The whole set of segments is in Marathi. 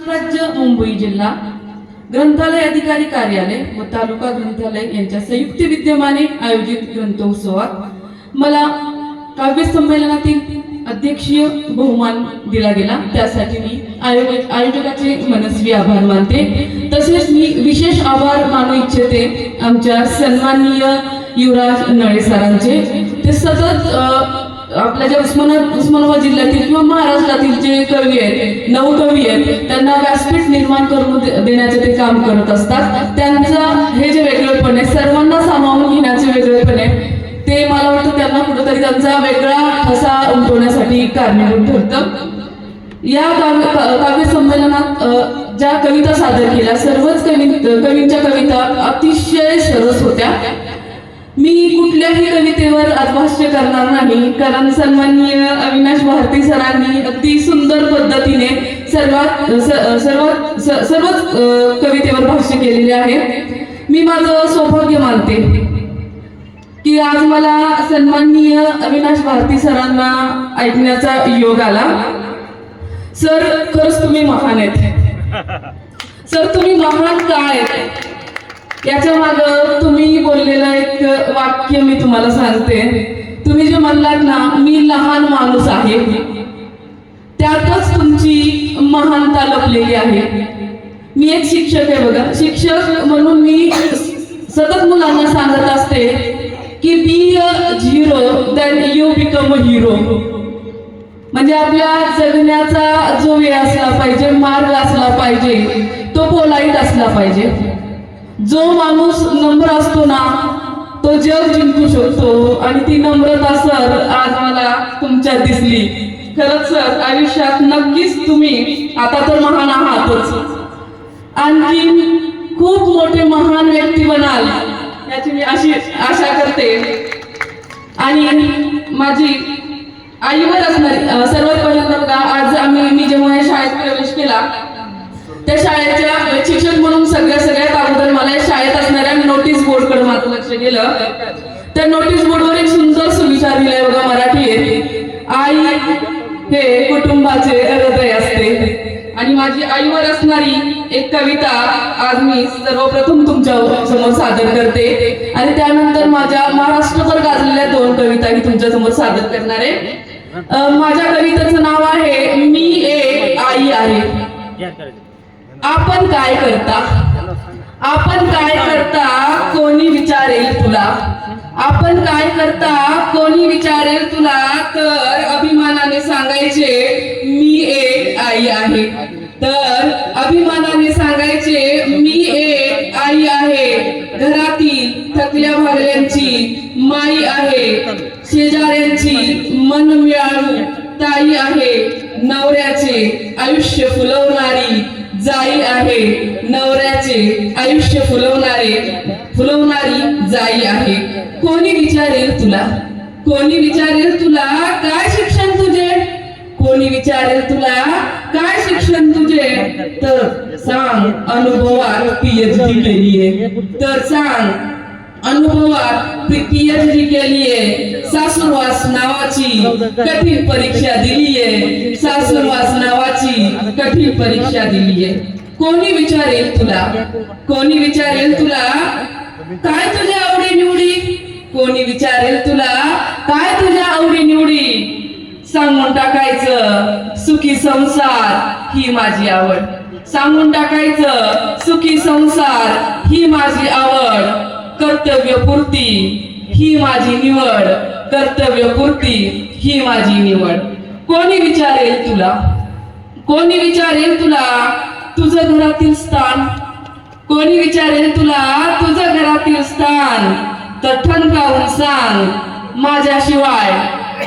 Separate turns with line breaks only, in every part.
राज्य मुंबई जिल्हा ग्रंथालय अधिकारी कार्यालय व तालुका ग्रंथालय यांच्या संयुक्त विद्यमाने आयोजित ग्रंथोत्सवात मला काव्य संमेलनातील अध्यक्षीय बहुमान दिला गेला। त्यासाठी मी आयोजकाचे मनस्वी आभार मानते। तसेच मी विशेष आभार मानू इच्छिते आमच्या सन्माननीय युवराज नळे सरांचे। ते सतत आपल्या ज्या उस्मानाबाद जिल्ह्यातील किंवा महाराष्ट्रातील जे कवी आहेत, नवकवी आहेत, त्यांना व्यासपीठ निर्माण करून देण्याचे ते काम करत असतात। त्यांचं हे जे वेगळेपण आहे, सर्वांना सामावून घेण्याचे वेगळेपण आहे, ते मला वाटतं त्यांना कुठेतरी त्यांचा वेगळा ठसा उमटवण्यासाठी कारणीभूत ठरतं। या काव्य संमेलनात ज्या कविता सादर केल्या, सर्वच कवींच्या कविता अतिशय सरस होत्या। मी कुठल्याही कवितेवर आज भाष्य करणार नाही, कारण सन्माननीय अविनाश भारती सरांनी अगदी सुंदर पद्धतीने सर्वच कवितेवर भाष्य केलेले आहे। मी माझं सौभाग्य मानते की आज मला सन्माननीय अविनाश भारती सरांना ऐकण्याचा योग आला। सर, खरंच तुम्ही महान आहेत। सर, तुम्ही महान काय आहेत याच्या माग तुम्ही बोललेलं एक वाक्य मी तुम्हाला सांगते। तुम्ही जे म्हणलात ना, मी लहान माणूस आहे, त्यातच तुमची महानता लपलेली आहे। मी एक शिक्षक आहे बघा, शिक्षक म्हणून मी सतत मुलांना सांगत असते की be a zero then you become a hero. म्हणजे आपल्या जगण्याचा जो वेळ असला पाहिजे, मार्ग असला पाहिजे, तो पोलाईट असला पाहिजे। जो माणूस नम्र असतो ना, तो जग जिंकू शकतो। आणि ती नम्रता सर आज मला तुमच्यात दिसली। खरंच सर, आयुष्यात नक्कीच तुम्ही आता तर महान आहातच, आणखी खूप मोठे महान व्यक्ती बनाल याची मी अशी आशा करते। आणि माझी आईवर असणारी सर्वात पहिल्यांदा बघा, आज मी जेव्हा या शाळेत प्रवेश केला, त्या शाळेच्या शिक्षक म्हणून सगळ्यात अगोदर मला शाळेत असणाऱ्या नोटीस बोर्डकडे माझं लक्ष गेलं। त्या नोटीस बोर्डवर एक सुंदर सुविचार दिलाय बघा मराठीत, आई हे कुटुंबाचे हृदय असते। आणि माझी आईवर असणारी एक कविता आज मी सर्वप्रथम तुमच्या समोर सादर करते, आणि त्यानंतर माझ्या महाराष्ट्रभर गाजलेल्या 2 कविताही तुमच्या समोर सादर करणार आहे। माझ्या कवितेचं नाव आहे मी एक आई आहे। आपण काय करता, आपण काय करता, कोणी विचारेल तुला। आपण काय करता, कोणी विचारेल तुला, तर अभिमानाने सांगायचे मी एक आई आहे। तर अभिमानाने सांगायचे मी एक आई आहे। घरातील थकल्या भागल्यांची माई आहे, शेजाऱ्यांची मन मिळावू ताई आहे, नवऱ्याचे आयुष्य फुलवणारी जाई आहे, नवऱ्याचे आयुष्य फुलवणारी जाई आहे। कोणी विचारेल तुला, कोणी विचारेल तुला, काय शिक्षण तुझे, कोणी विचारेल तुला, काय शिक्षण तुझे, तर सांग अनुभवात पीएचडी केलीये, तर सांग अनुभवात पीएचडी केलीये। सासूरवास नावाची कठीण परीक्षा दिलीये, सासूरवास नावाची कठीण परीक्षा दिलीये। कोणी विचारेल तुला, कोणी विचारेल तुला, काय तुझ्या आवडी निवडी, कोणी विचारेल तुला, काय तुझ्या आवडी निवडी, सांगून टाकायचं सुखी संसार ही माझी आवड, सांगून टाकायचं सुखी संसार ही माझी आवड, कर्तव्यपूर्ती ही माझी निवड, कर्तव्यपूर्ती ही माझी निवड। कोणी विचारेल तुला, कोणी विचारेल तुला, तुझं घरातील स्थान, कोणी विचारेल तुला, तुझं घरातील स्थान, तर ठणकावून सांग माझ्याशिवाय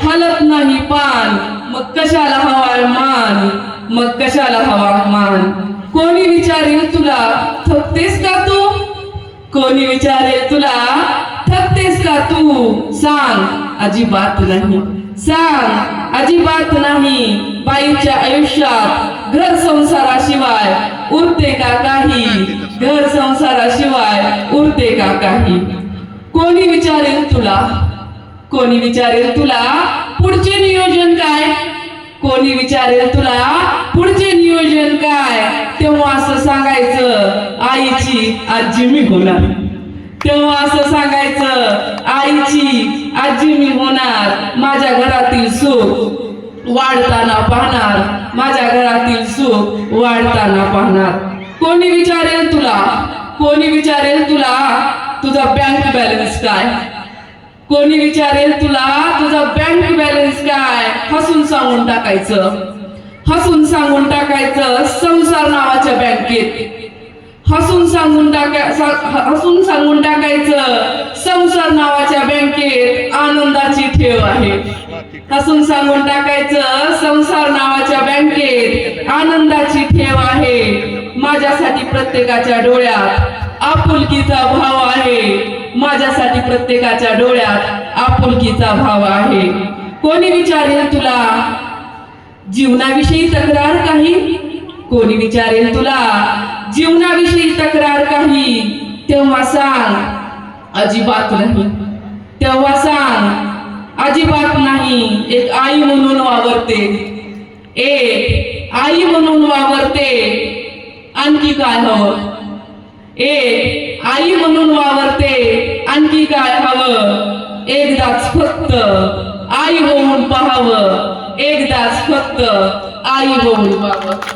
हलत नाही पान, मग कशाला हवा मान, मग कशाला हवा मान। कोणी विचारेल तुला, थकतेस का तू, कोणी विचारेल तुला, थकतेस का तू, सांग अजिबात नाही, सांग अजिबात नाही। बाईच्या आयुष्यात घर संसाराशिवाय उरते का काही, घर संसाराशिवाय उरते का काही। कोणी विचारेल तुला, कोणी विचारेल तुला, पुढचे नियोजन काय, कोणी विचारेल तुला, पुढचे नियोजन काय, सांगायचं आईची आजी मी होणार. तेव्हा असं सांगायचं आईची आजी मी होणार. माझ्या घरातील सुख वाढताना पाहणार. माझ्या घरातील सुख वाढताना पाहणार. कोणी विचारेल तुला, कोणी विचारेल तुला तुझा बँक बॅलन्स काय. कोणी विचारेल तुला तुझा बँक बॅलन्स काय. हसून सांगून टाकायचं, हसून सांगून टाकायचं संसार नावाच्या बँकेत. हसून सांगून हसून सांगून टाकायचं संसार नावाच्या बँकेत आनंदाची ठेव आहे. हसून सांगून टाकायचं संसार नावाच्या बँकेत आनंदाची ठेव आहे. माझ्यासाठी प्रत्येकाच्या डोळ्यात आपुलकीचा भाव आहे. माझ्यासाठी प्रत्येकाच्या डोळ्यात आपुलकीचा भाव आहे. कोणी विचारेल तुला जीवनाविषयी तक्रार काही. कोणी विचारेल तुला जीवनाविषयी तक्रार काही. तेव्हा सांग अजिबात नाही. तेव्हा सांग अजिबात नाही. एक आई म्हणून वावरते, एक आई म्हणून वावरते. आणखी काय हवं. एक आई म्हणून वावरते, आणखी काय हवं. एकदाच फक्त आई होऊन पाहावं. एकदाच फक्त आई होऊन पाहावं.